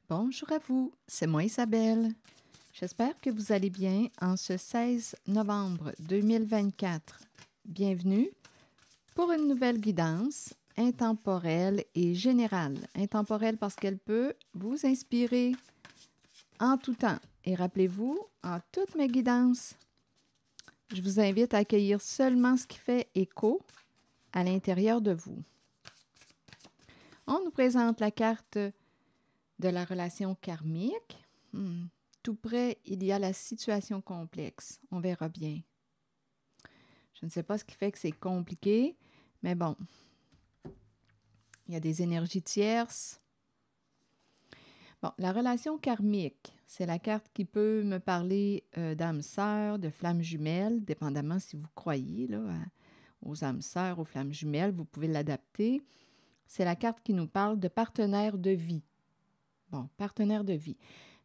Bonjour à vous, c'est moi Isabelle. J'espère que vous allez bien en ce 16 novembre 2024. Bienvenue pour une nouvelle guidance intemporelle et générale. Intemporelle parce qu'elle peut vous inspirer en tout temps. Et rappelez-vous, en toutes mes guidances, je vous invite à accueillir seulement ce qui fait écho à l'intérieur de vous. On nous présente la carte de la relation karmique. Tout près, il y a la situation complexe. On verra bien. Je ne sais pas ce qui fait que c'est compliqué, mais bon. Il y a des énergies tierces. Bon, la relation karmique, c'est la carte qui peut me parler d'âmes sœurs, de flammes jumelles, dépendamment si vous croyez là, aux âmes sœurs, aux flammes jumelles, vous pouvez l'adapter. C'est la carte qui nous parle de partenaire de vie. Bon, partenaire de vie.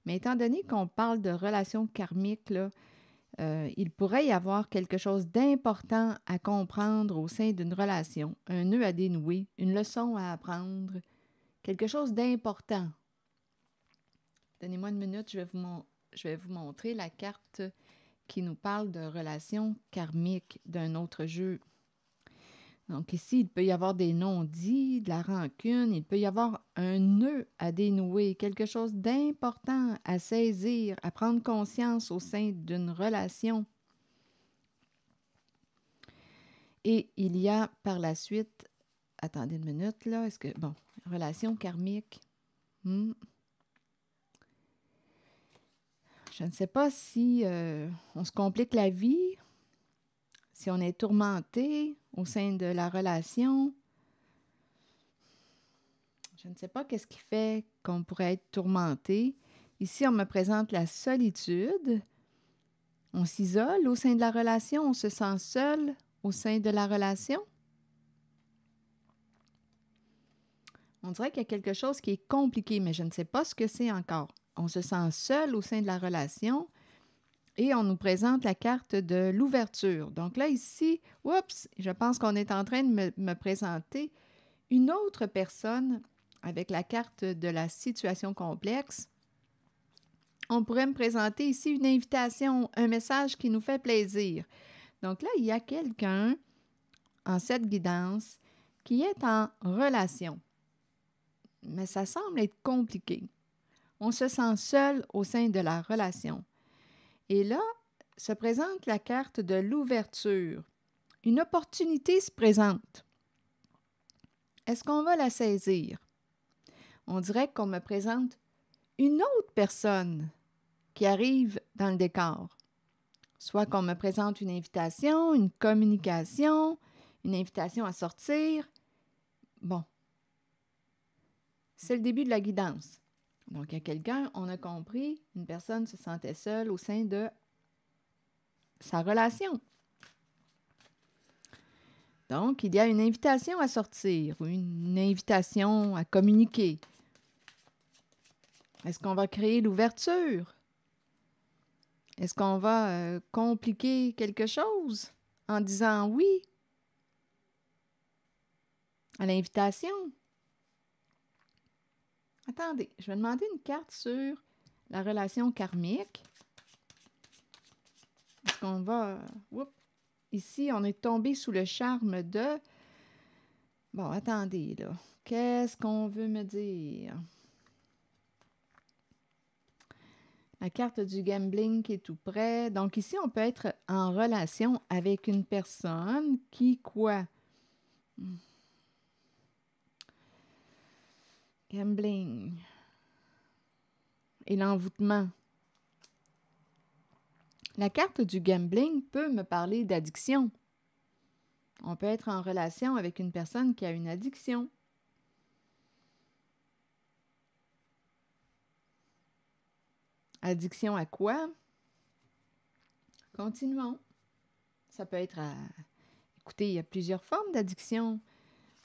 Mais étant donné qu'on parle de relation karmique, là, il pourrait y avoir quelque chose d'important à comprendre au sein d'une relation, un nœud à dénouer, une leçon à apprendre, quelque chose d'important. Donnez-moi une minute, je vais vous montrer la carte qui nous parle de relation karmique d'un autre jeu. Donc ici, il peut y avoir des non-dits, de la rancune, il peut y avoir un nœud à dénouer, quelque chose d'important à saisir, à prendre conscience au sein d'une relation. Et il y a par la suite, attendez une minute là, relation karmique. Je ne sais pas si on se complique la vie, si on est tourmenté au sein de la relation. Je ne sais pas qu'est-ce qui fait qu'on pourrait être tourmenté. Ici, on me présente la solitude. On s'isole au sein de la relation, on se sent seul au sein de la relation. On dirait qu'il y a quelque chose qui est compliqué, mais je ne sais pas ce que c'est encore. On se sent seul au sein de la relation et on nous présente la carte de l'ouverture. Donc là, ici, je pense qu'on est en train de me présenter une autre personne avec la carte de la situation complexe. On pourrait me présenter ici une invitation, un message qui nous fait plaisir. Donc là, il y a quelqu'un en cette guidance qui est en relation. Mais ça semble être compliqué. On se sent seul au sein de la relation. Et là, se présente la carte de l'ouverture. Une opportunité se présente. Est-ce qu'on va la saisir? On dirait qu'on me présente une autre personne qui arrive dans le décor. Soit qu'on me présente une invitation, une communication, une invitation à sortir. Bon. C'est le début de la guidance. Donc, il y a quelqu'un, on a compris, une personne se sentait seule au sein de sa relation. Donc, il y a une invitation à sortir ou une invitation à communiquer. Est-ce qu'on va créer l'ouverture? Est-ce qu'on va compliquer quelque chose en disant oui à l'invitation? Attendez, je vais demander une carte sur la relation karmique. Est-ce qu'on va... Ici, on est tombé sous le charme de... Bon, attendez, là. Qu'est-ce qu'on veut me dire? La carte du gambling qui est tout près. Donc ici, on peut être en relation avec une personne qui, quoi? Gambling. Et l'envoûtement. La carte du gambling peut me parler d'addiction. On peut être en relation avec une personne qui a une addiction. Addiction à quoi? Continuons. Ça peut être à... Écoutez, il y a plusieurs formes d'addiction.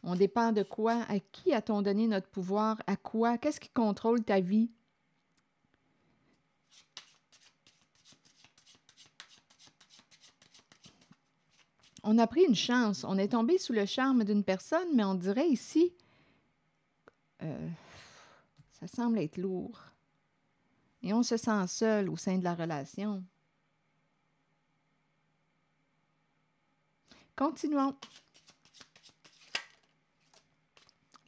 On dépend de quoi? À qui a-t-on donné notre pouvoir? À quoi? Qu'est-ce qui contrôle ta vie? On a pris une chance. On est tombé sous le charme d'une personne, mais on dirait ici, ça semble être lourd. et on se sent seul au sein de la relation. Continuons.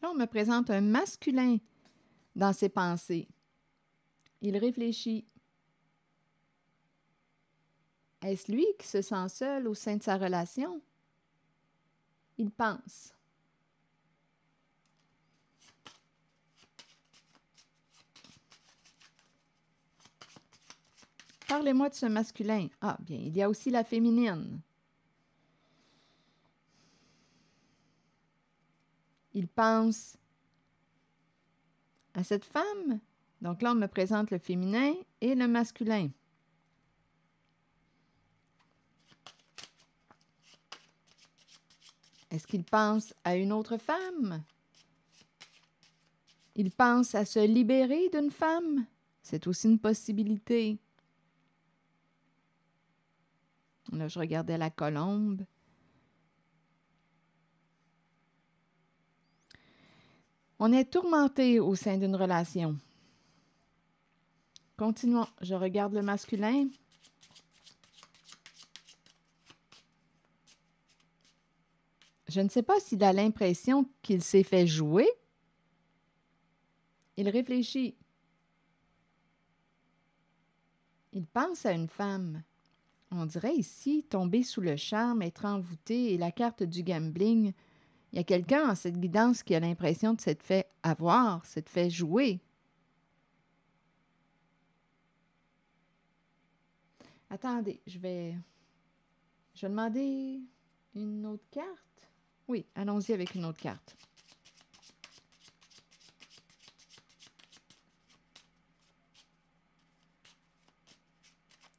Là, on me présente un masculin dans ses pensées. Il réfléchit. Est-ce lui qui se sent seul au sein de sa relation? Il pense. Parlez-moi de ce masculin. Ah, bien, il y a aussi la féminine. Il pense à cette femme. Donc là, on me présente le féminin et le masculin. Est-ce qu'il pense à une autre femme? Il pense à se libérer d'une femme? C'est aussi une possibilité. Là, je regardais la colombe. On est tourmenté au sein d'une relation. Continuons. Je regarde le masculin. Je ne sais pas s'il a l'impression qu'il s'est fait jouer. Il réfléchit. Il pense à une femme. On dirait ici tomber sous le charme, être envoûté et la carte du gambling. Il y a quelqu'un en cette guidance qui a l'impression de s'être fait avoir, s'être fait jouer. Attendez, je vais demander une autre carte. Oui, allons-y avec une autre carte.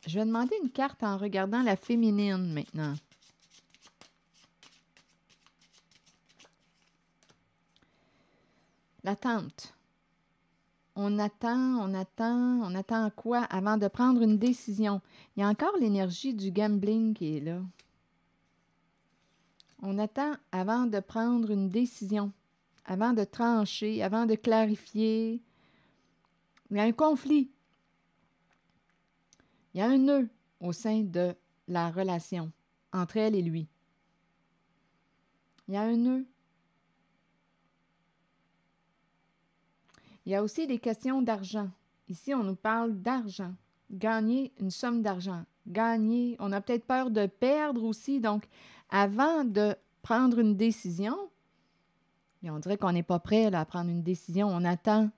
Je vais demander une carte en regardant la féminine maintenant. L'attente. On attend quoi avant de prendre une décision? Il y a encore l'énergie du gambling qui est là. On attend avant de prendre une décision, avant de trancher, avant de clarifier. Il y a un conflit. Il y a un nœud au sein de la relation entre elle et lui. Il y a un nœud. Il y a aussi des questions d'argent. Ici, on nous parle d'argent. Gagner une somme d'argent. Gagner, on a peut-être peur de perdre aussi. Donc, avant de prendre une décision, et on dirait qu'on n'est pas prêt là, à prendre une décision, on attend.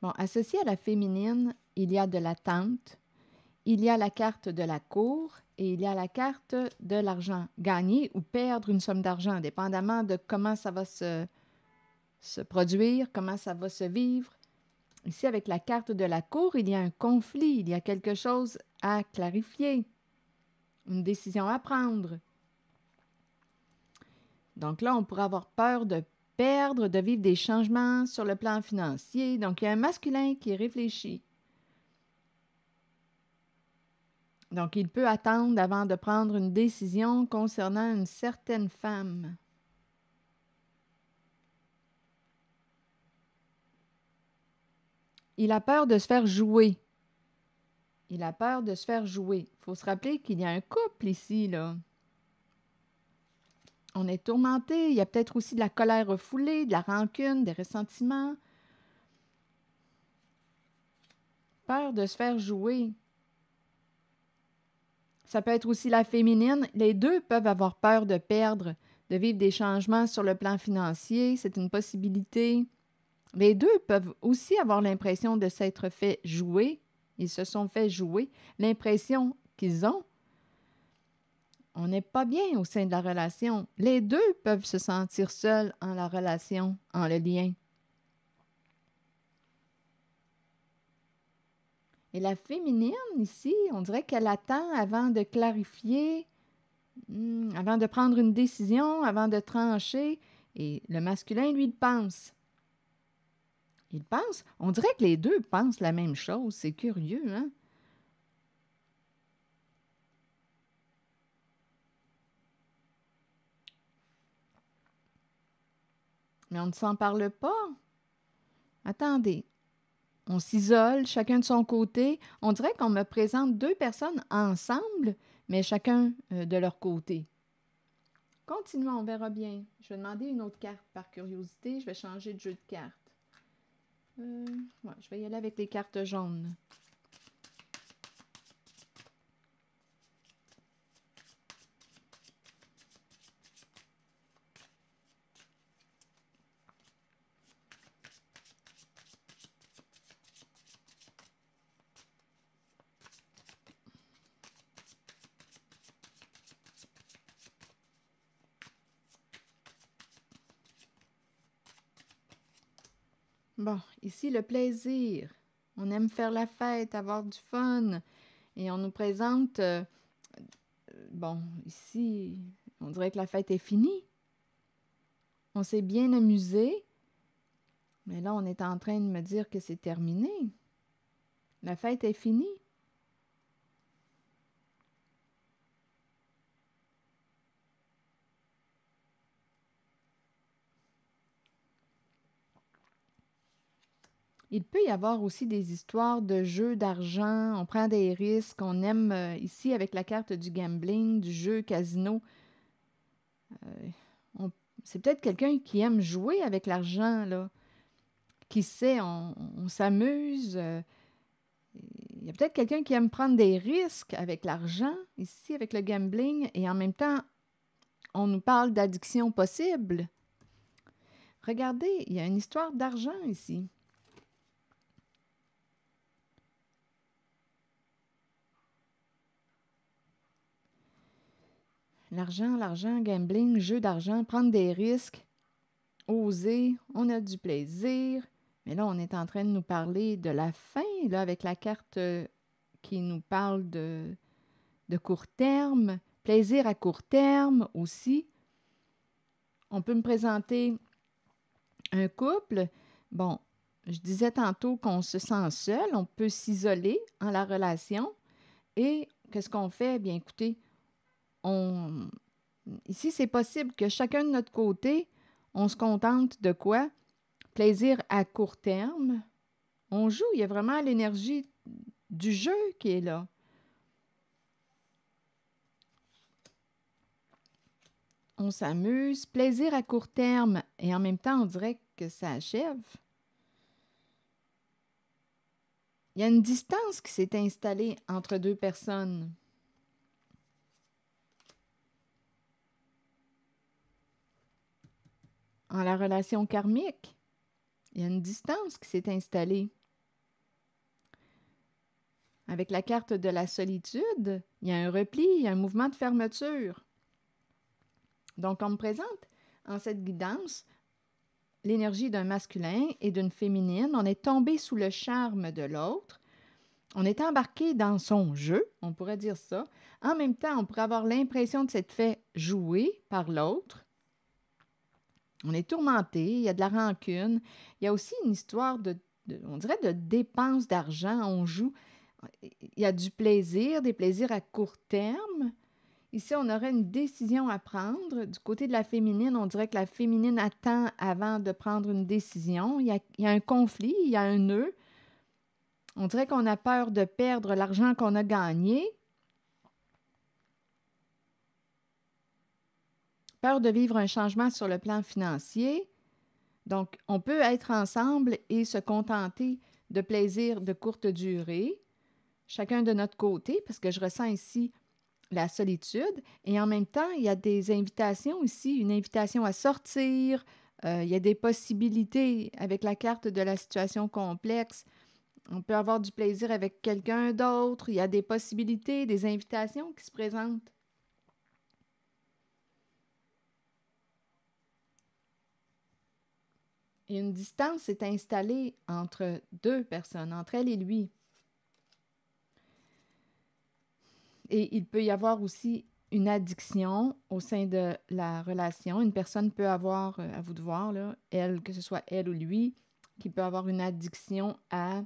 Bon, associé à la féminine, il y a de l'attente, il y a la carte de la cour et il y a la carte de l'argent. Gagner ou perdre une somme d'argent, dépendamment de comment ça va se produire, comment ça va se vivre. Ici, avec la carte de la cour, il y a un conflit, il y a quelque chose à clarifier, une décision à prendre. Donc là, on pourrait avoir peur de perdre, de vivre des changements sur le plan financier. Donc, il y a un masculin qui réfléchit. Donc, il peut attendre avant de prendre une décision concernant une certaine femme. Il a peur de se faire jouer. Il a peur de se faire jouer. Il faut se rappeler qu'il y a un couple ici, là. On est tourmenté. Il y a peut-être aussi de la colère refoulée, de la rancune, des ressentiments. Peur de se faire jouer. Ça peut être aussi la féminine. Les deux peuvent avoir peur de perdre, de vivre des changements sur le plan financier. C'est une possibilité. Les deux peuvent aussi avoir l'impression de s'être fait jouer. Ils se sont fait jouer. L'impression qu'ils ont, on n'est pas bien au sein de la relation. Les deux peuvent se sentir seuls en la relation, en le lien. Et la féminine, ici, on dirait qu'elle attend avant de clarifier, avant de prendre une décision, avant de trancher. Et le masculin, lui, il pense. Il pense. On dirait que les deux pensent la même chose. C'est curieux, hein? Mais on ne s'en parle pas. Attendez, on s'isole, chacun de son côté. On dirait qu'on me présente deux personnes ensemble, mais chacun de leur côté. Continuons, on verra bien. Je vais demander une autre carte par curiosité. Je vais changer de jeu de cartes. Je vais y aller avec les cartes jaunes. Bon, ici, le plaisir. On aime faire la fête, avoir du fun. Et on nous présente... bon, ici, on dirait que la fête est finie. On s'est bien amusé. Mais là, on est en train de me dire que c'est terminé. La fête est finie. Il peut y avoir aussi des histoires de jeux d'argent, on prend des risques, on aime ici avec la carte du gambling, du jeu casino. C'est peut-être quelqu'un qui aime jouer avec l'argent, là. Qui sait, on s'amuse. Il y a peut-être quelqu'un qui aime prendre des risques avec l'argent, ici avec le gambling, et en même temps, on nous parle d'addiction possible. Regardez, il y a une histoire d'argent ici. L'argent, gambling, jeu d'argent, prendre des risques, oser, on a du plaisir. Mais là, on est en train de nous parler de la fin, là, avec la carte qui nous parle de court terme, plaisir à court terme aussi. On peut me présenter un couple. Bon, je disais tantôt qu'on se sent seul, on peut s'isoler en la relation. Et qu'est-ce qu'on fait? Bien, écoutez, ici, c'est possible que chacun de notre côté, on se contente de quoi? Plaisir à court terme. On joue, il y a vraiment l'énergie du jeu qui est là. On s'amuse, plaisir à court terme, et en même temps, on dirait que ça achève. Il y a une distance qui s'est installée entre deux personnes. En la relation karmique, il y a une distance qui s'est installée. Avec la carte de la solitude, il y a un repli, il y a un mouvement de fermeture. Donc, on me présente en cette guidance l'énergie d'un masculin et d'une féminine. On est tombé sous le charme de l'autre. On est embarqué dans son jeu, on pourrait dire ça. En même temps, on pourrait avoir l'impression de s'être fait jouer par l'autre. On est tourmenté, il y a de la rancune. Il y a aussi une histoire on dirait, de dépense d'argent. On joue. Il y a du plaisir, des plaisirs à court terme. Ici, on aurait une décision à prendre. Du côté de la féminine, on dirait que la féminine attend avant de prendre une décision. Il y a un conflit, il y a un nœud. On dirait qu'on a peur de perdre l'argent qu'on a gagné. Peur de vivre un changement sur le plan financier. Donc, on peut être ensemble et se contenter de plaisirs de courte durée, chacun de notre côté, parce que je ressens ici la solitude. Et en même temps, il y a des invitations ici, une invitation à sortir. Il y a des possibilités avec la carte de la situation complexe. On peut avoir du plaisir avec quelqu'un d'autre. Il y a des possibilités, des invitations qui se présentent. Et une distance s'est installée entre deux personnes, entre elle et lui. Et il peut y avoir aussi une addiction au sein de la relation. Une personne peut avoir, à vous de voir, là, elle, que ce soit elle ou lui, qui peut avoir une addiction à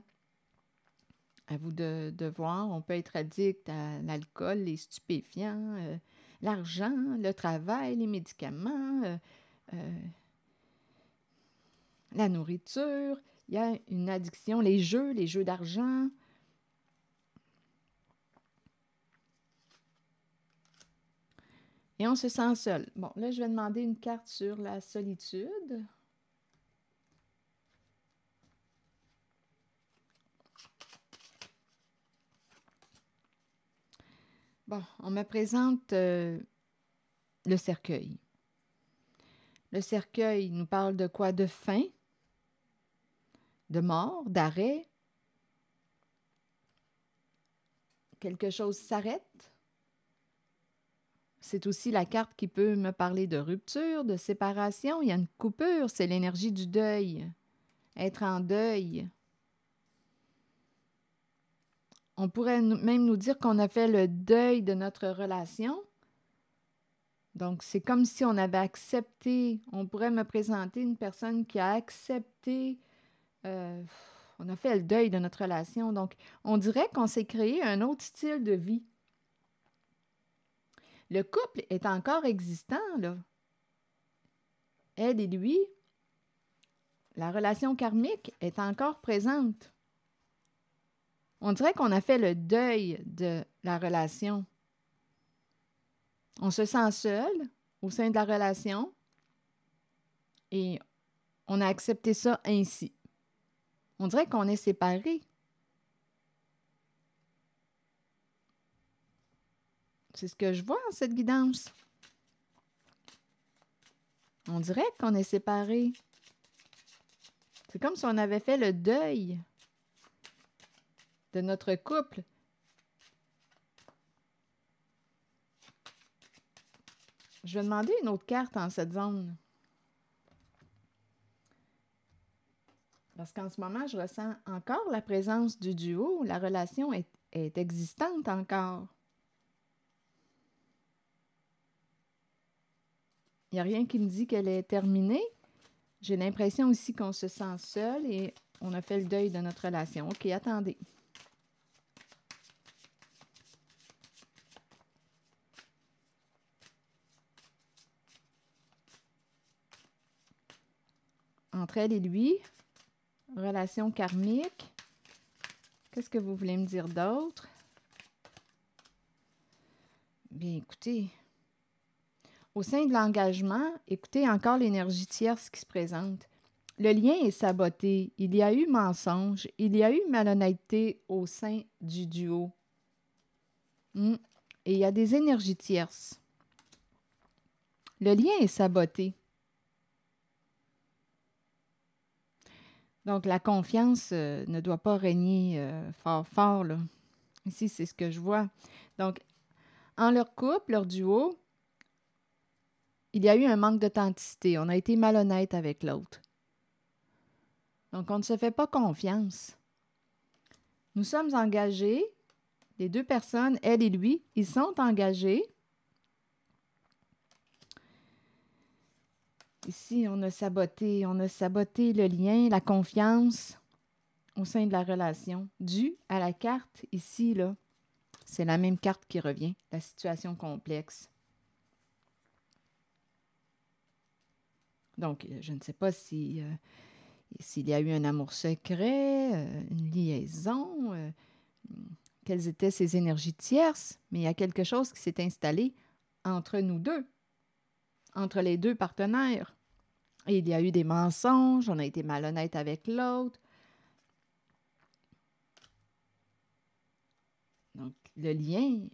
vous de voir. On peut être addict à l'alcool, les stupéfiants, l'argent, le travail, les médicaments, la nourriture. Il y a une addiction, les jeux d'argent. Et on se sent seul. Bon, là, je vais demander une carte sur la solitude. Bon, on me présente le cercueil. Le cercueil nous parle de quoi? De fin, de mort, d'arrêt. Quelque chose s'arrête. C'est aussi la carte qui peut me parler de rupture, de séparation. Il y a une coupure, c'est l'énergie du deuil. Être en deuil. On pourrait même nous dire qu'on a fait le deuil de notre relation. Donc, c'est comme si on avait accepté, on pourrait me présenter une personne qui a accepté, on a fait le deuil de notre relation. Donc, on dirait qu'on s'est créé un autre style de vie. Le couple est encore existant, là. Elle et lui, la relation karmique est encore présente. On dirait qu'on a fait le deuil de la relation. On se sent seul au sein de la relation et on a accepté ça ainsi. On dirait qu'on est séparés. C'est ce que je vois en cette guidance. On dirait qu'on est séparés. C'est comme si on avait fait le deuil de notre couple. Je vais demander une autre carte en cette zone. Parce qu'en ce moment, je ressens encore la présence du duo. La relation est existante encore. Il n'y a rien qui me dit qu'elle est terminée. J'ai l'impression aussi qu'on se sent seul et on a fait le deuil de notre relation. OK, attendez. Entre elle et lui, relation karmique. Qu'est-ce que vous voulez me dire d'autre? Bien, écoutez, au sein de l'engagement, écoutez encore l'énergie tierce qui se présente. Le lien est saboté. Il y a eu mensonge. Il y a eu malhonnêteté au sein du duo. Et il y a des énergies tierces. Le lien est saboté. Donc, la confiance ne doit pas régner fort, là. Ici, c'est ce que je vois. Donc, en leur couple, leur duo, il y a eu un manque d'authenticité. On a été malhonnête avec l'autre. Donc, on ne se fait pas confiance. Nous sommes engagés. Les deux personnes, elle et lui, ils sont engagés. Ici, on a saboté le lien, la confiance au sein de la relation, dû à la carte ici, là. C'est la même carte qui revient, la situation complexe. Donc, je ne sais pas s'il y a eu un amour secret, une liaison, quelles étaient ces énergies tierces, mais il y a quelque chose qui s'est installé entre nous deux, entre les deux partenaires. Et il y a eu des mensonges, on a été malhonnête avec l'autre. Donc, le lien,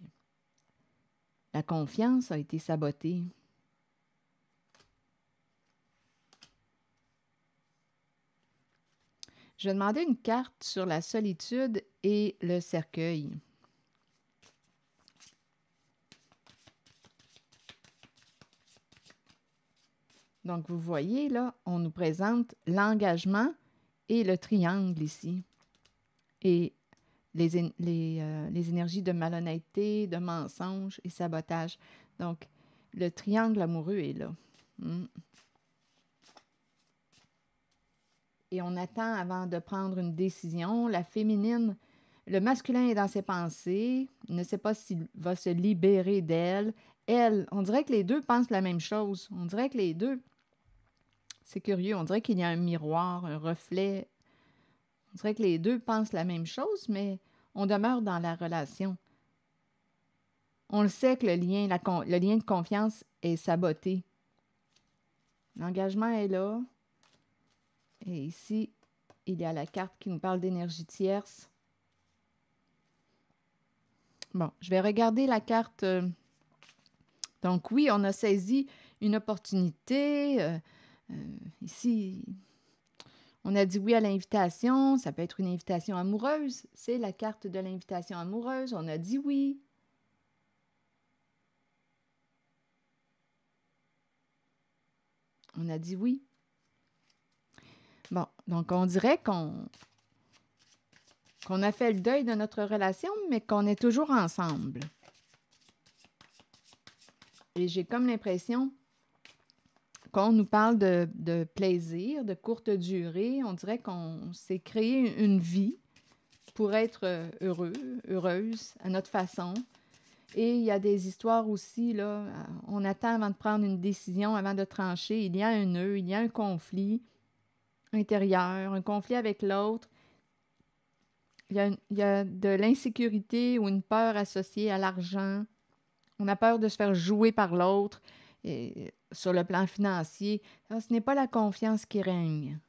la confiance a été sabotée. Je vais demander une carte sur la solitude et le cercueil. Donc, vous voyez, là, on nous présente l'engagement et le triangle ici. Et les énergies de malhonnêteté, de mensonge et sabotage. Donc, le triangle amoureux est là. Et on attend avant de prendre une décision. La féminine, le masculin est dans ses pensées, il ne sait pas s'il va se libérer d'elle. Elle, on dirait que les deux pensent la même chose. On dirait que les deux, c'est curieux, on dirait qu'il y a un miroir, un reflet On dirait que les deux pensent la même chose, mais on demeure dans la relation. On le sait que le lien de confiance est saboté. L'engagement est là. Et ici, il y a la carte qui nous parle d'énergie tierce. Bon, je vais regarder la carte. Donc oui, on a saisi une opportunité. Ici, on a dit oui à l'invitation. Ça peut être une invitation amoureuse. C'est la carte de l'invitation amoureuse. On a dit oui. On a dit oui. Bon, donc on dirait qu'on a fait le deuil de notre relation, mais qu'on est toujours ensemble. Et j'ai comme l'impression qu'on nous parle de plaisir, de courte durée. On dirait qu'on s'est créé une vie pour être heureux, heureuse à notre façon. Et il y a des histoires aussi, là, on attend avant de prendre une décision, avant de trancher. Il y a un nœud, il y a un conflit intérieur, un conflit avec l'autre. Il y a de l'insécurité ou une peur associée à l'argent. On a peur de se faire jouer par l'autre sur le plan financier. Alors, ce n'est pas la confiance qui règne.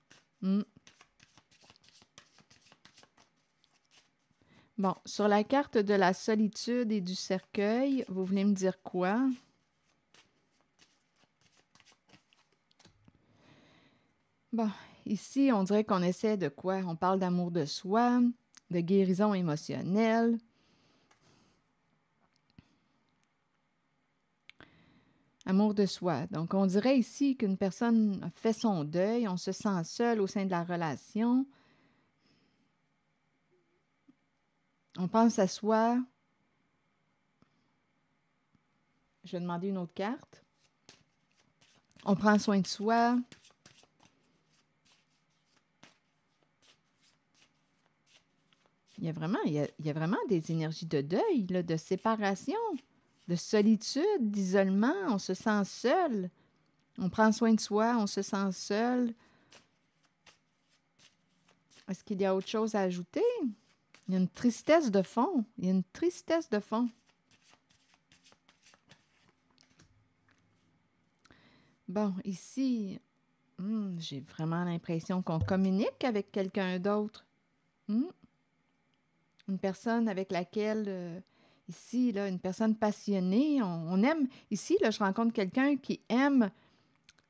Bon, sur la carte de la solitude et du cercueil, vous voulez me dire quoi? Bon, ici, on dirait qu'on essaie de quoi? On parle d'amour de soi, de guérison émotionnelle. Amour de soi. Donc, on dirait ici qu'une personne a fait son deuil, on se sent seul au sein de la relation. On pense à soi. Je vais demander une autre carte. On prend soin de soi. Il y a vraiment des énergies de deuil, là, de séparation, de solitude, d'isolement. On se sent seul. On prend soin de soi, on se sent seul. Est-ce qu'il y a autre chose à ajouter? Il y a une tristesse de fond. Il y a une tristesse de fond. Bon, ici, j'ai vraiment l'impression qu'on communique avec quelqu'un d'autre. Une personne avec laquelle, ici, là, une personne passionnée, on aime. Ici, là, je rencontre quelqu'un qui aime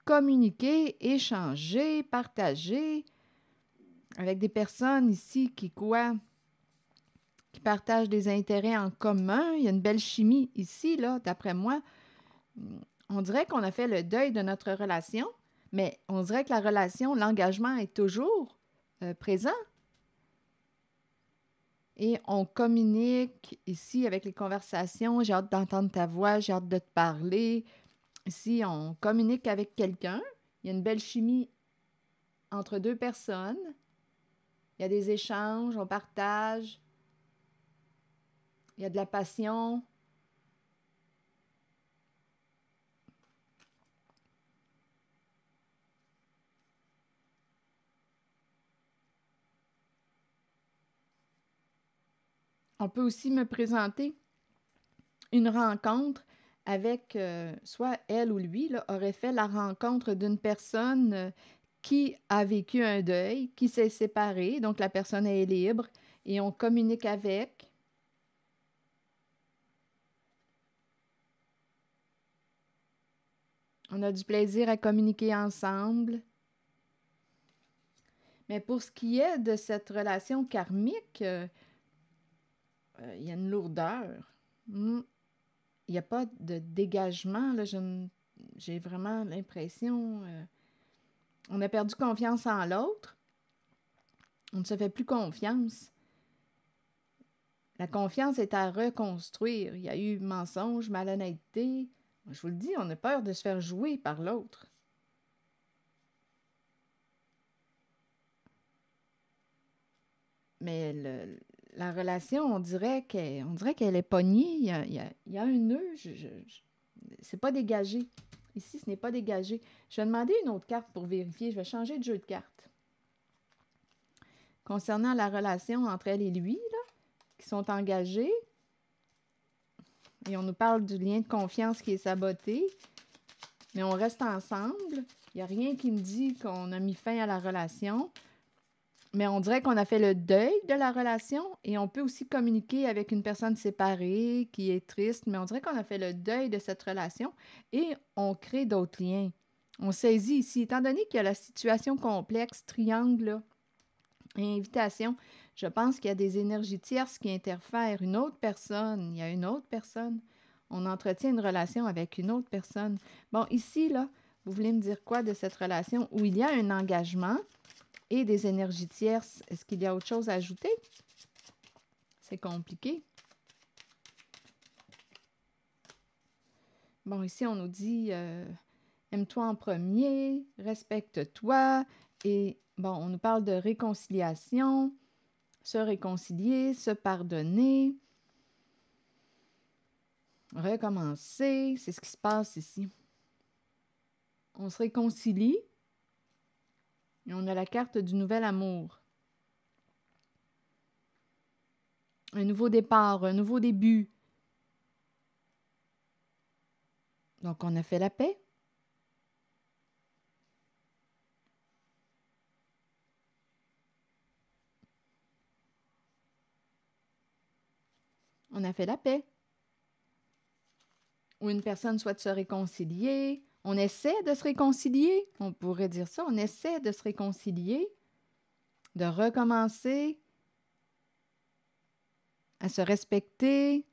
communiquer, échanger, partager avec des personnes ici qui partagent des intérêts en commun. Il y a une belle chimie ici, là, d'après moi. On dirait qu'on a fait le deuil de notre relation, mais on dirait que la relation, l'engagement est toujours présent. Et on communique ici avec les conversations. J'ai hâte d'entendre ta voix, j'ai hâte de te parler. Ici, on communique avec quelqu'un. Il y a une belle chimie entre deux personnes. Il y a des échanges, on partage. Il y a de la passion. On peut aussi me présenter une rencontre avec, soit elle ou lui, là, aurait fait la rencontre d'une personne qui a vécu un deuil, qui s'est séparée, donc la personne est libre et on communique avec. On a du plaisir à communiquer ensemble. Mais pour ce qui est de cette relation karmique, il y a une lourdeur. Il n'y a pas de dégagement. Là, j'ai vraiment l'impression... on a perdu confiance en l'autre. On ne se fait plus confiance. La confiance est à reconstruire. Il y a eu mensonge, malhonnêteté. Je vous le dis, on a peur de se faire jouer par l'autre. Mais la relation, on dirait qu'elle est pognée. Il y a un nœud. C'est pas dégagé. Ici, ce n'est pas dégagé. Je vais demander une autre carte pour vérifier. Je vais changer de jeu de cartes. concernant la relation entre elle et lui, là, qui sont engagés. Et on nous parle du lien de confiance qui est saboté. Mais on reste ensemble. Il n'y a rien qui me dit qu'on a mis fin à la relation. Mais on dirait qu'on a fait le deuil de la relation et on peut aussi communiquer avec une personne séparée qui est triste, mais on dirait qu'on a fait le deuil de cette relation et on crée d'autres liens. On saisit ici, étant donné qu'il y a la situation complexe, triangle là, et invitation, je pense qu'il y a des énergies tierces qui interfèrent. Une autre personne, il y a une autre personne. On entretient une relation avec une autre personne. Bon, ici, là, vous voulez me dire quoi de cette relation où il y a un engagement et des énergies tierces? Est-ce qu'il y a autre chose à ajouter? C'est compliqué. Bon, ici, on nous dit aime-toi en premier, respecte-toi. Et bon, on nous parle de réconciliation, se réconcilier, se pardonner, recommencer. C'est ce qui se passe ici. On se réconcilie et on a la carte du nouvel amour. Un nouveau départ, un nouveau début. Donc, on a fait la paix. On a fait la paix. Ou une personne souhaite se réconcilier. On essaie de se réconcilier. On pourrait dire ça. On essaie de se réconcilier, de recommencer à se respecter.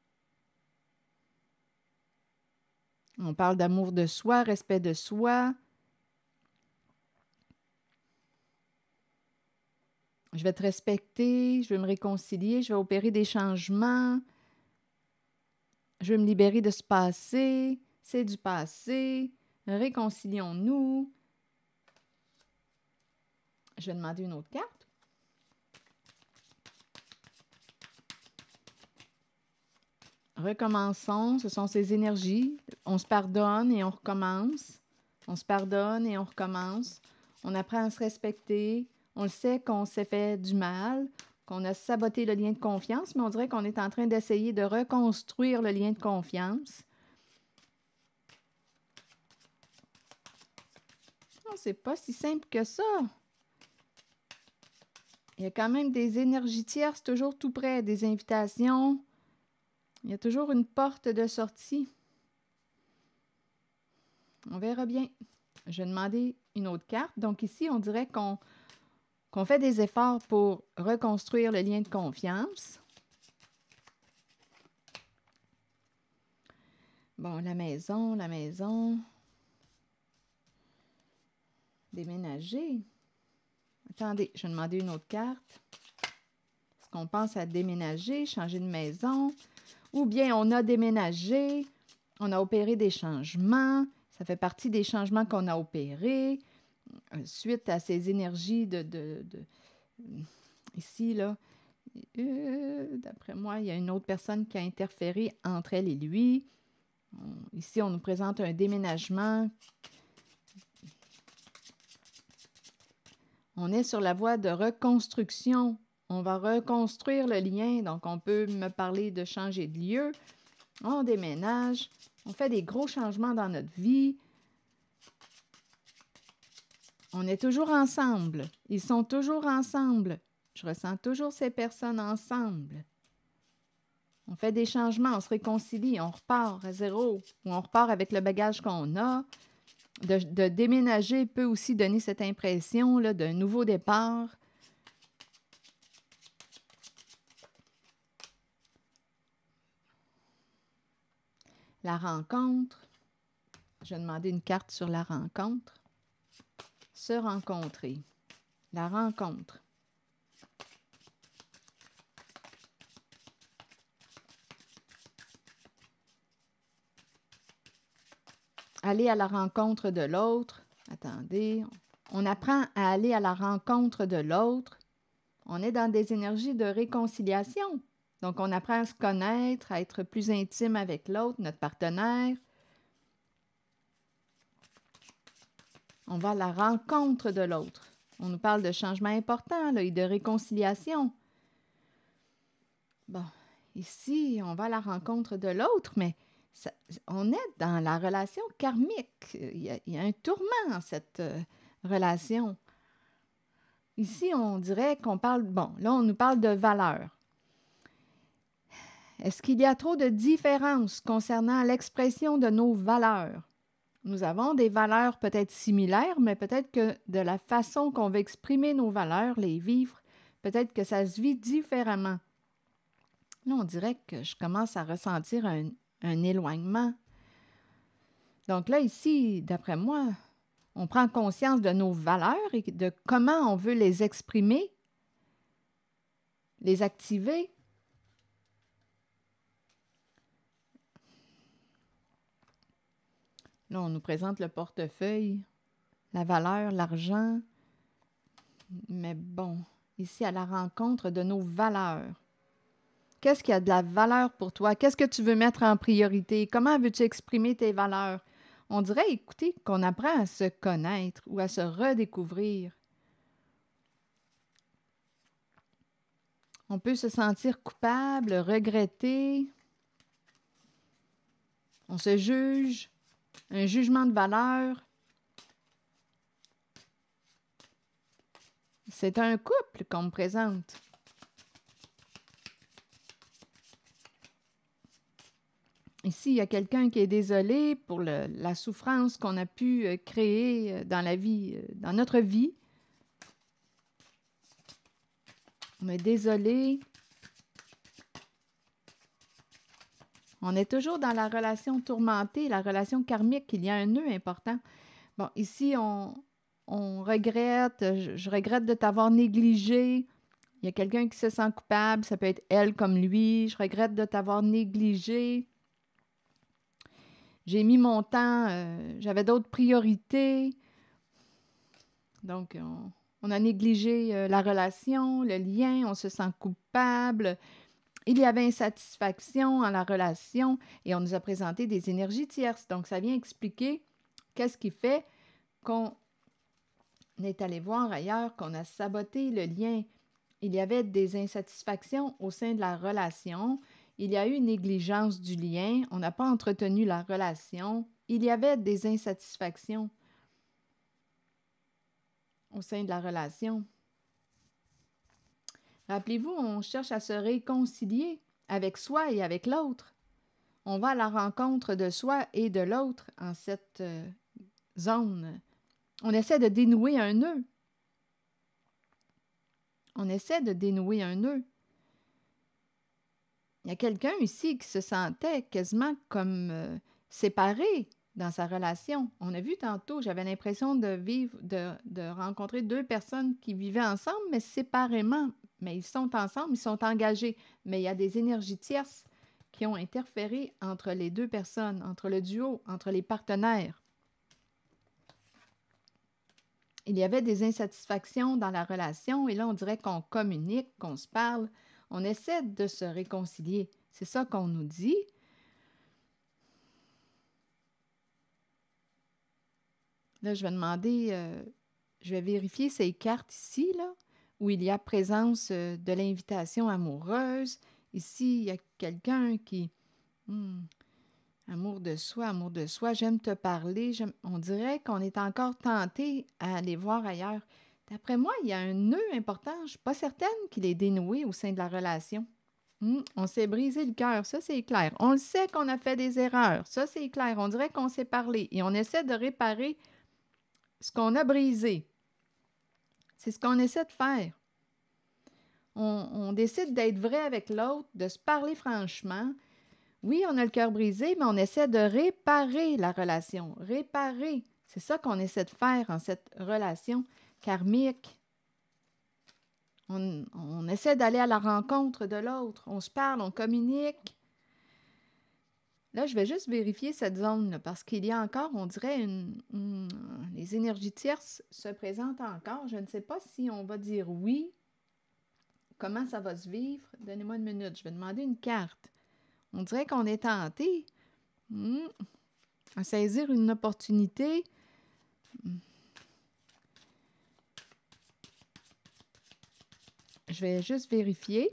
On parle d'amour de soi, respect de soi. Je vais te respecter, je vais me réconcilier, je vais opérer des changements. Je vais me libérer de ce passé. C'est du passé. Réconcilions-nous. Je vais demander une autre carte. Recommençons. Ce sont ces énergies. On se pardonne et on recommence. On se pardonne et on recommence. On apprend à se respecter. On le sait qu'on s'est fait du mal, qu'on a saboté le lien de confiance, mais on dirait qu'on est en train d'essayer de reconstruire le lien de confiance. Non, c'est pas si simple que ça. Il y a quand même des énergies tierces toujours tout près, des invitations. Il y a toujours une porte de sortie. On verra bien. Je vais demander une autre carte. Donc ici, on dirait qu'on fait des efforts pour reconstruire le lien de confiance. Bon, la maison. Déménager. Attendez, je vais demander une autre carte. Est-ce qu'on pense à déménager, changer de maison? Ou bien on a déménagé, on a opéré des changements. Ça fait partie des changements qu'on a opérés. Suite à ces énergies ici, là, d'après moi, il y a une autre personne qui a interféré entre elle et lui. Ici, on nous présente un déménagement. On est sur la voie de reconstruction. On va reconstruire le lien. Donc, on peut me parler de changer de lieu. On déménage. On fait des gros changements dans notre vie. On est toujours ensemble. Ils sont toujours ensemble. Je ressens toujours ces personnes ensemble. On fait des changements, on se réconcilie, on repart à zéro. Ou on repart avec le bagage qu'on a. De déménager peut aussi donner cette impression là, d'un nouveau départ. La rencontre. Je vais demander une carte sur la rencontre. Se rencontrer. La rencontre. Aller à la rencontre de l'autre. Attendez. On apprend à aller à la rencontre de l'autre. On est dans des énergies de réconciliation. Donc, on apprend à se connaître, à être plus intime avec l'autre, notre partenaire. On va à la rencontre de l'autre. On nous parle de changements importants là, et de réconciliation. Bon, ici, on va à la rencontre de l'autre, mais on est dans la relation karmique. Il y a un tourment dans cette relation. Ici, on dirait qu'on parle... Bon, là, on nous parle de valeurs. Est-ce qu'il y a trop de différences concernant l'expression de nos valeurs? Nous avons des valeurs peut-être similaires, mais peut-être que de la façon qu'on veut exprimer nos valeurs, les vivre, peut-être que ça se vit différemment. Là, on dirait que je commence à ressentir un éloignement. Donc là, ici, d'après moi, on prend conscience de nos valeurs et de comment on veut les exprimer, les activer. Là, on nous présente le portefeuille, la valeur, l'argent. Mais bon, ici, à la rencontre de nos valeurs. Qu'est-ce qui a de la valeur pour toi? Qu'est-ce que tu veux mettre en priorité? Comment veux-tu exprimer tes valeurs? On dirait, écoutez, qu'on apprend à se connaître ou à se redécouvrir. On peut se sentir coupable, regretter. On se juge. Un jugement de valeur. C'est un couple qu'on me présente. Ici, il y a quelqu'un qui est désolé pour la souffrance qu'on a pu créer dans la vie, dans notre vie. On est désolé. On est toujours dans la relation tourmentée, la relation karmique. Il y a un nœud important. Bon, ici, on regrette. Je regrette de t'avoir négligé. Il y a quelqu'un qui se sent coupable. Ça peut être elle comme lui. Je regrette de t'avoir négligé. J'ai mis mon temps. J'avais d'autres priorités. Donc, on a négligé la relation, le lien. On se sent coupable. Il y avait insatisfaction en la relation et on nous a présenté des énergies tierces. Donc, ça vient expliquer qu'est-ce qui fait qu'on est allé voir ailleurs, qu'on a saboté le lien. Il y avait des insatisfactions au sein de la relation. Il y a eu une négligence du lien. On n'a pas entretenu la relation. Il y avait des insatisfactions au sein de la relation. Rappelez-vous, on cherche à se réconcilier avec soi et avec l'autre. On va à la rencontre de soi et de l'autre en cette zone. On essaie de dénouer un nœud. On essaie de dénouer un nœud. Il y a quelqu'un ici qui se sentait quasiment comme séparé dans sa relation. On a vu tantôt, j'avais l'impression de rencontrer deux personnes qui vivaient ensemble, mais séparément. Mais ils sont ensemble, ils sont engagés. Mais il y a des énergies tierces qui ont interféré entre les deux personnes, entre le duo, entre les partenaires. Il y avait des insatisfactions dans la relation et là, on dirait qu'on communique, qu'on se parle. On essaie de se réconcilier. C'est ça qu'on nous dit. Là, je vais demander, je vais vérifier ces cartes ici, là, où il y a présence de l'invitation amoureuse. Ici, il y a quelqu'un qui... amour de soi, j'aime te parler. On dirait qu'on est encore tenté à aller voir ailleurs. D'après moi, il y a un nœud important. Je ne suis pas certaine qu'il est dénoué au sein de la relation. On s'est brisé le cœur, ça c'est clair. On le sait qu'on a fait des erreurs, ça c'est clair. On dirait qu'on s'est parlé et on essaie de réparer ce qu'on a brisé. C'est ce qu'on essaie de faire. On décide d'être vrai avec l'autre, de se parler franchement. Oui, on a le cœur brisé, mais on essaie de réparer la relation. Réparer. C'est ça qu'on essaie de faire en cette relation karmique. On essaie d'aller à la rencontre de l'autre. On se parle, on communique. Là, je vais juste vérifier cette zone-là parce qu'il y a encore, on dirait, les énergies tierces se présentent encore. Je ne sais pas si on va dire oui. Comment ça va se vivre? Donnez-moi une minute. Je vais demander une carte. On dirait qu'on est tenté à saisir une opportunité. je vais juste vérifier.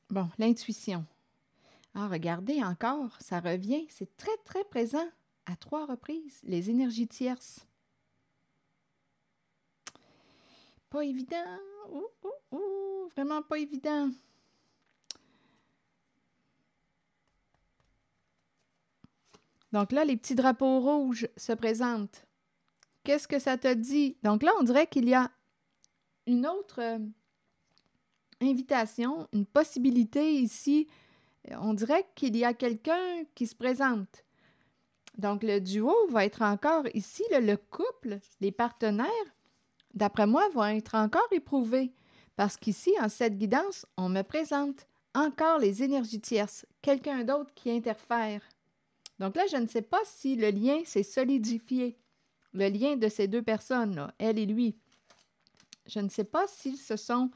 Bon, l'intuition. Ah, regardez encore, ça revient. C'est très, très présent à 3 reprises, les énergies tierces. Pas évident. Vraiment pas évident. Donc là, les petits drapeaux rouges se présentent. Qu'est-ce que ça te dit? Donc là, on dirait qu'il y a une autre invitation, une possibilité ici. On dirait qu'il y a quelqu'un qui se présente. Donc, le duo va être encore ici, le couple, les partenaires, d'après moi, vont être encore éprouvés. Parce qu'ici, en cette guidance, on me présente encore les énergies tierces, quelqu'un d'autre qui interfère. Donc là, je ne sais pas si le lien s'est solidifié, le lien de ces 2 personnes-là, elle et lui. Je ne sais pas s'ils se sont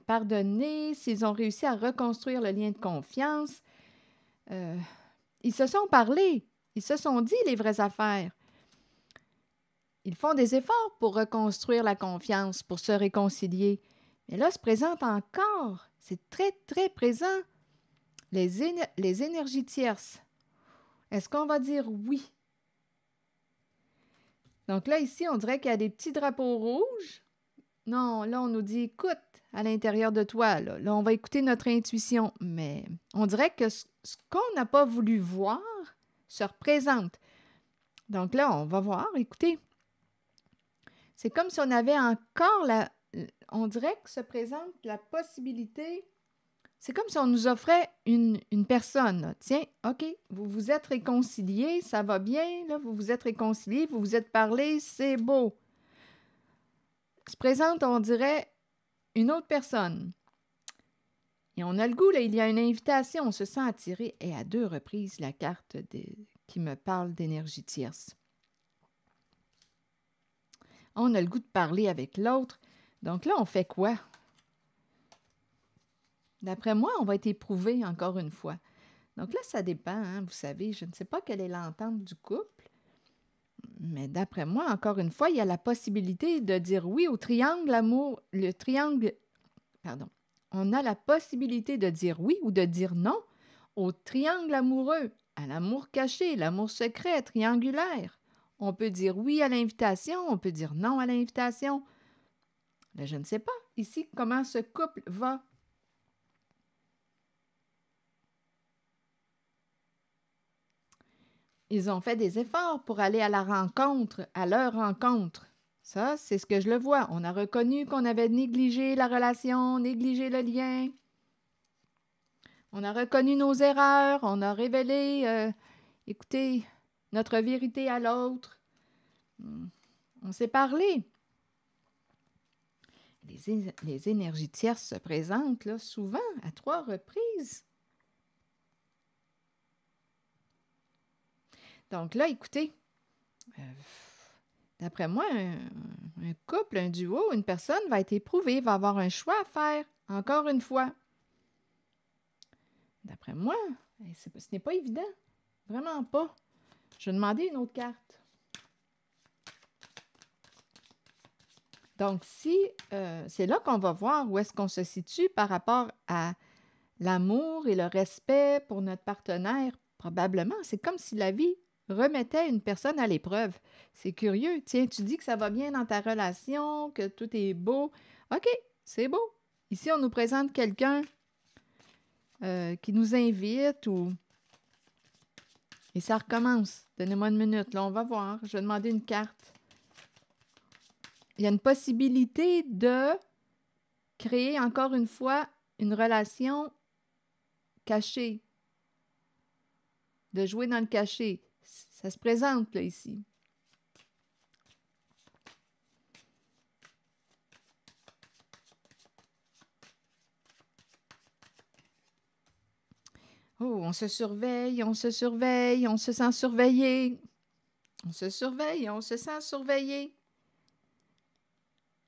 pardonnés, s'ils ont réussi à reconstruire le lien de confiance. Ils se sont parlé, ils se sont dit les vraies affaires. Ils font des efforts pour reconstruire la confiance, pour se réconcilier. Mais là, se présente encore, c'est très, très présent, les énergies tierces. Est-ce qu'on va dire oui? Donc là, ici, on dirait qu'il y a des petits drapeaux rouges. Non, là, on nous dit, écoute à l'intérieur de toi. Là, on va écouter notre intuition. Mais on dirait que ce qu'on n'a pas voulu voir se représente. Donc là, on va voir, écoutez. C'est comme si on avait encore on dirait que se présente la possibilité. C'est comme si on nous offrait une personne. Là. Tiens, OK, vous vous êtes réconciliés, ça va bien, là, vous vous êtes réconciliés, vous vous êtes parlé, c'est beau. Se présente, on dirait, une autre personne. Et on a le goût, là, il y a une invitation, on se sent attiré. Et à 2 reprises, la carte qui me parle d'énergie tierce. On a le goût de parler avec l'autre. Donc là, on fait quoi? D'après moi, on va être éprouvé encore une fois. Donc là, ça dépend, hein, vous savez, je ne sais pas quelle est l'entente du couple, mais d'après moi, encore une fois, il y a la possibilité de dire oui au triangle amour, le triangle, pardon, on a la possibilité de dire oui ou de dire non au triangle amoureux, à l'amour caché, l'amour secret, triangulaire. On peut dire oui à l'invitation, on peut dire non à l'invitation. Mais je ne sais pas ici comment ce couple va. Ils ont fait des efforts pour aller à la rencontre, à leur rencontre. Ça, c'est ce que je le vois. On a reconnu qu'on avait négligé la relation, négligé le lien. On a reconnu nos erreurs, on a révélé, écoutez, notre vérité à l'autre. On s'est parlé. Les énergies tierces se présentent là, souvent, à 3 reprises. Donc là, écoutez, d'après moi, un couple, un duo, une personne va être éprouvée, va avoir un choix à faire, encore une fois. D'après moi, ce n'est pas évident. Vraiment pas. Je vais demander une autre carte. Donc, si c'est là qu'on va voir où est-ce qu'on se situe par rapport à l'amour et le respect pour notre partenaire, probablement. C'est comme si la vie remettait une personne à l'épreuve. C'est curieux. Tiens, tu dis que ça va bien dans ta relation, que tout est beau. OK, c'est beau. Ici, on nous présente quelqu'un qui nous invite ou... Et ça recommence. Donnez-moi une minute. Là, on va voir. Je vais demander une carte. Il y a une possibilité de créer, encore une fois, une relation cachée. De jouer dans le cachet. Ça se présente, là, ici. Oh, on se surveille, on se surveille, on se sent surveillé. On se surveille, on se sent surveillé.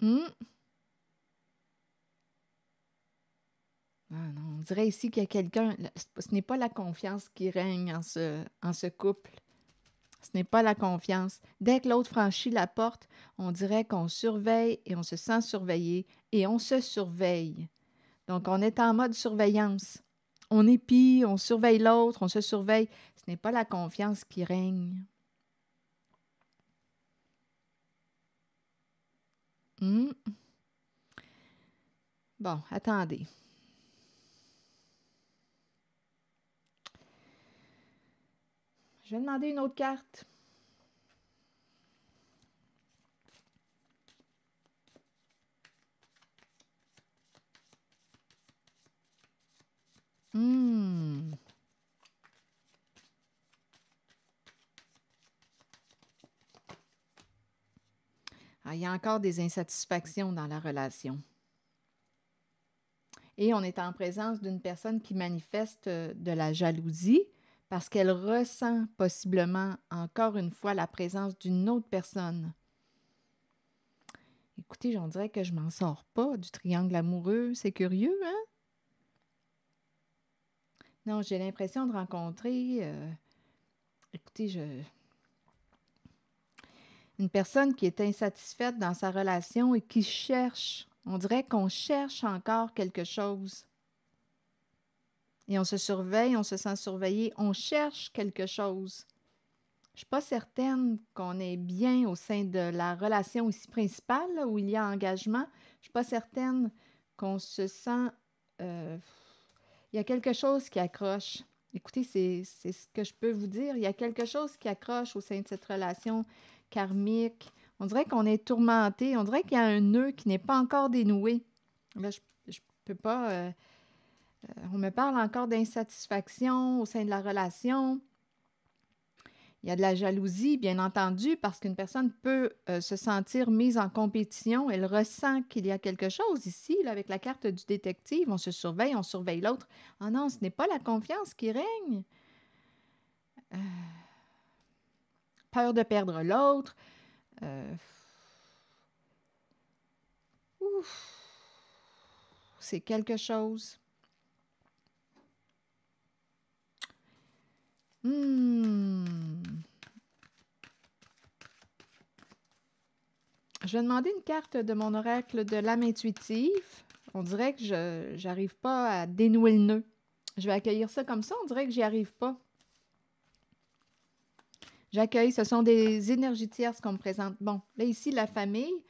Ah non, on dirait ici qu'il y a quelqu'un... Ce n'est pas la confiance qui règne en ce couple. Ce n'est pas la confiance. Dès que l'autre franchit la porte, on dirait qu'on surveille et on se sent surveillé et on se surveille. Donc, on est en mode surveillance. On épie, on surveille l'autre, on se surveille. Ce n'est pas la confiance qui règne. Hmm. Bon, attendez. Je vais demander une autre carte. Ah, il y a encore des insatisfactions dans la relation. Et on est en présence d'une personne qui manifeste de la jalousie parce qu'elle ressent possiblement encore une fois la présence d'une autre personne. Écoutez, on dirait que je m'en sors pas du triangle amoureux. C'est curieux, hein? Non, j'ai l'impression de rencontrer... écoutez, une personne qui est insatisfaite dans sa relation et qui cherche. On dirait qu'on cherche encore quelque chose. Et on se surveille, on se sent surveillé, on cherche quelque chose. Je ne suis pas certaine qu'on est bien au sein de la relation ici principale, là, où il y a engagement. Je ne suis pas certaine qu'on se sent... il y a quelque chose qui accroche. Écoutez, c'est ce que je peux vous dire. Il y a quelque chose qui accroche au sein de cette relation karmique. On dirait qu'on est tourmenté. On dirait qu'il y a un nœud qui n'est pas encore dénoué. Là, je peux pas... on me parle encore d'insatisfaction au sein de la relation. Il y a de la jalousie, bien entendu, parce qu'une personne peut se sentir mise en compétition. Elle ressent qu'il y a quelque chose ici, là, avec la carte du détective. On se surveille, on surveille l'autre. Ah non, ce n'est pas la confiance qui règne. Peur de perdre l'autre. C'est quelque chose. Je vais demander une carte de mon oracle de l'âme intuitive. On dirait que je n'arrive pas à dénouer le nœud. Je vais accueillir ça comme ça. On dirait que j'y arrive pas. J'accueille. Ce sont des énergies tierces qu'on me présente. Bon, là ici, la famille.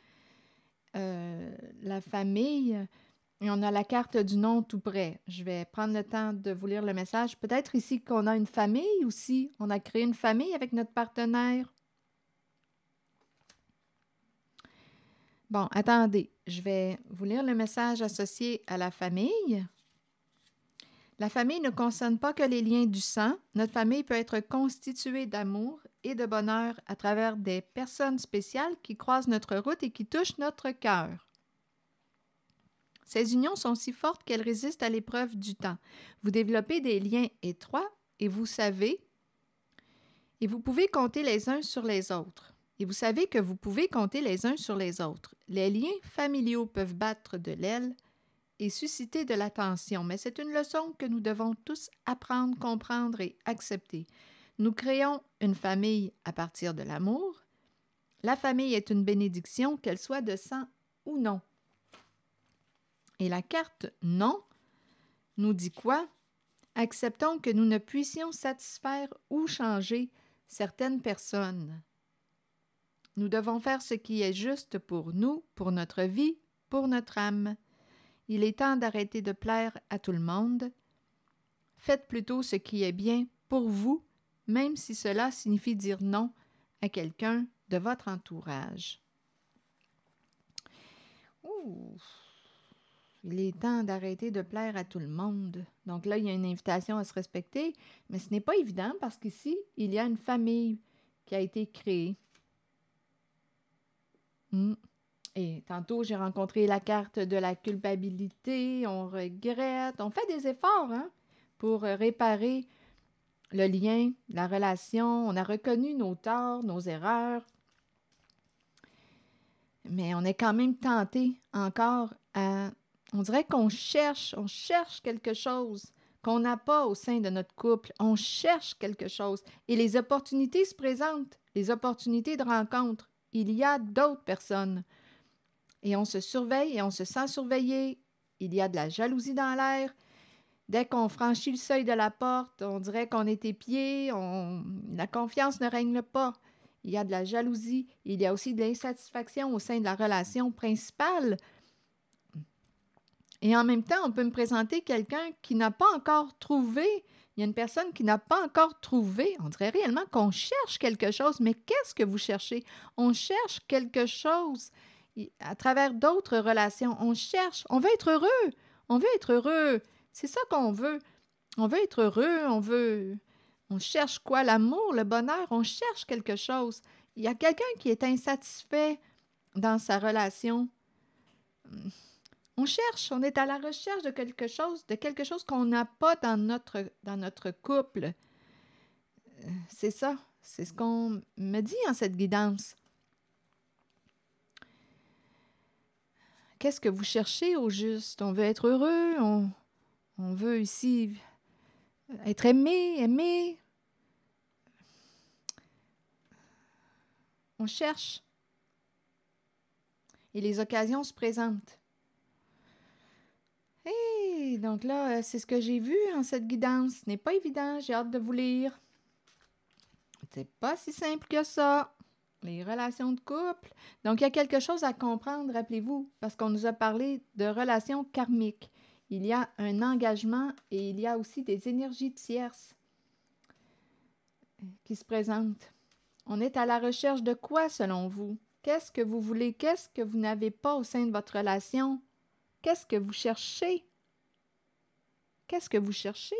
La famille... Et on a la carte du nom tout près. Je vais prendre le temps de vous lire le message. Peut-être ici qu'on a une famille aussi. On a créé une famille avec notre partenaire. Bon, attendez. Je vais vous lire le message associé à la famille. La famille ne concerne pas que les liens du sang. Notre famille peut être constituée d'amour et de bonheur à travers des personnes spéciales qui croisent notre route et qui touchent notre cœur. Ces unions sont si fortes qu'elles résistent à l'épreuve du temps. Vous développez des liens étroits et vous savez, et vous pouvez compter les uns sur les autres. Et vous savez que vous pouvez compter les uns sur les autres. Les liens familiaux peuvent battre de l'aile et susciter de la tension, mais c'est une leçon que nous devons tous apprendre, comprendre et accepter. Nous créons une famille à partir de l'amour. La famille est une bénédiction, qu'elle soit de sang ou non. Et la carte « Non » nous dit quoi? Acceptons que nous ne puissions satisfaire ou changer certaines personnes. Nous devons faire ce qui est juste pour nous, pour notre vie, pour notre âme. Il est temps d'arrêter de plaire à tout le monde. Faites plutôt ce qui est bien pour vous, même si cela signifie dire non à quelqu'un de votre entourage. Ouh! Il est temps d'arrêter de plaire à tout le monde. Donc là, il y a une invitation à se respecter, mais ce n'est pas évident parce qu'ici, il y a une famille qui a été créée. Et tantôt, j'ai rencontré la carte de la culpabilité, on regrette, on fait des efforts pour réparer le lien, la relation. On a reconnu nos torts, nos erreurs, mais on est quand même tenté encore à... On dirait qu'on cherche quelque chose qu'on n'a pas au sein de notre couple. On cherche quelque chose et les opportunités se présentent, les opportunités de rencontre. Il y a d'autres personnes et on se surveille et on se sent surveillé. Il y a de la jalousie dans l'air. Dès qu'on franchit le seuil de la porte, on dirait qu'on est épié, la confiance ne règne pas. Il y a de la jalousie, il y a aussi de l'insatisfaction au sein de la relation principale. Et en même temps, on peut me présenter quelqu'un qui n'a pas encore trouvé. Il y a une personne qui n'a pas encore trouvé. On dirait réellement qu'on cherche quelque chose, mais qu'est-ce que vous cherchez? On cherche quelque chose à travers d'autres relations. On cherche, on veut être heureux. On veut être heureux. C'est ça qu'on veut. On veut être heureux, on cherche quoi? L'amour, le bonheur, on cherche quelque chose. Il y a quelqu'un qui est insatisfait dans sa relation. On cherche, on est à la recherche de quelque chose qu'on n'a pas dans notre couple. C'est ça, c'est ce qu'on me dit en cette guidance. Qu'est-ce que vous cherchez au juste? On veut être heureux, on veut ici être aimé. On cherche. Et les occasions se présentent. Et donc là, c'est ce que j'ai vu en cette guidance. Ce n'est pas évident, j'ai hâte de vous lire. C'est pas si simple que ça. Les relations de couple. Donc, il y a quelque chose à comprendre, rappelez-vous, parce qu'on nous a parlé de relations karmiques. Il y a un engagement et il y a aussi des énergies tierces qui se présentent. On est à la recherche de quoi, selon vous? Qu'est-ce que vous voulez? Qu'est-ce que vous n'avez pas au sein de votre relation? Qu'est-ce que vous cherchez? Qu'est-ce que vous cherchez?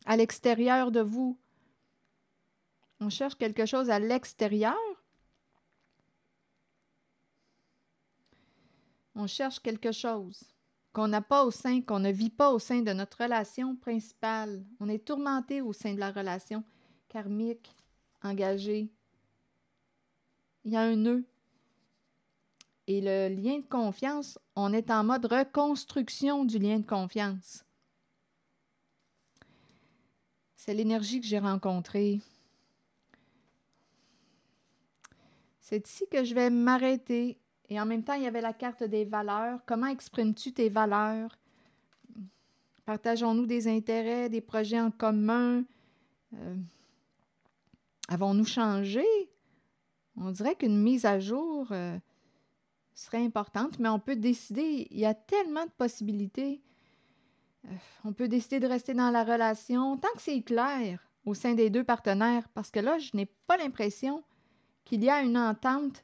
À l'extérieur de vous. On cherche quelque chose à l'extérieur. On cherche quelque chose qu'on n'a pas au sein, qu'on ne vit pas au sein de notre relation principale. On est tourmenté au sein de la relation karmique, engagée. Il y a un nœud. Et le lien de confiance, on est en mode reconstruction du lien de confiance. C'est l'énergie que j'ai rencontrée. C'est ici que je vais m'arrêter. Et en même temps, il y avait la carte des valeurs. Comment exprimes-tu tes valeurs? Partageons-nous des intérêts, des projets en commun? Avons-nous changé? On dirait qu'une mise à jour serait importante, mais on peut décider. Il y a tellement de possibilités. On peut décider de rester dans la relation tant que c'est clair au sein des deux partenaires, parce que là, je n'ai pas l'impression qu'il y a une entente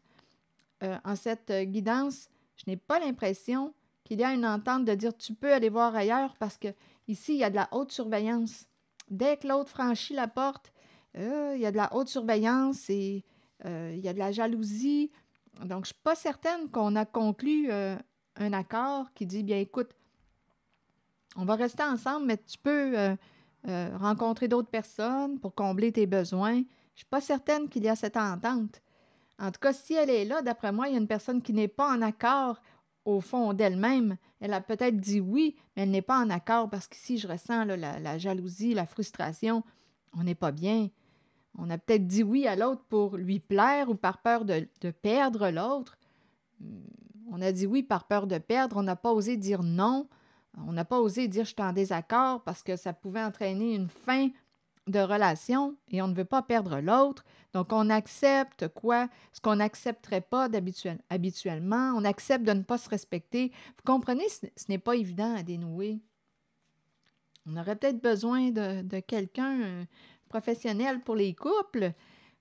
en cette guidance. Je n'ai pas l'impression qu'il y a une entente de dire tu peux aller voir ailleurs parce que ici, il y a de la haute surveillance. Dès que l'autre franchit la porte, il y a de la haute surveillance et il y a de la jalousie. Donc, je ne suis pas certaine qu'on a conclu un accord qui dit, bien écoute, on va rester ensemble, mais tu peux rencontrer d'autres personnes pour combler tes besoins. Je ne suis pas certaine qu'il y a cette entente. En tout cas, si elle est là, d'après moi, il y a une personne qui n'est pas en accord au fond d'elle-même. Elle a peut-être dit oui, mais elle n'est pas en accord parce qu'ici, je ressens là, la jalousie, la frustration. On n'est pas bien. On a peut-être dit oui à l'autre pour lui plaire ou par peur de perdre l'autre. On a dit oui par peur de perdre. On n'a pas osé dire non. On n'a pas osé dire je suis en désaccord parce que ça pouvait entraîner une fin de relation et on ne veut pas perdre l'autre. Donc, on accepte quoi? Ce qu'on n'accepterait pas habituellement. On accepte de ne pas se respecter. Vous comprenez, ce n'est pas évident à dénouer. On aurait peut-être besoin de quelqu'un professionnel pour les couples,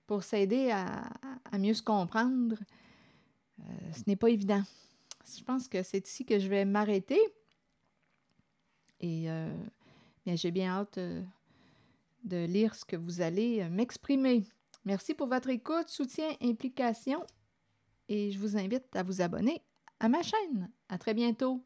pour s'aider à mieux se comprendre. Ce n'est pas évident. Je pense que c'est ici que je vais m'arrêter. Et bien, j'ai bien hâte de lire ce que vous allez m'exprimer. Merci pour votre écoute, soutien, implication et je vous invite à vous abonner à ma chaîne. À très bientôt.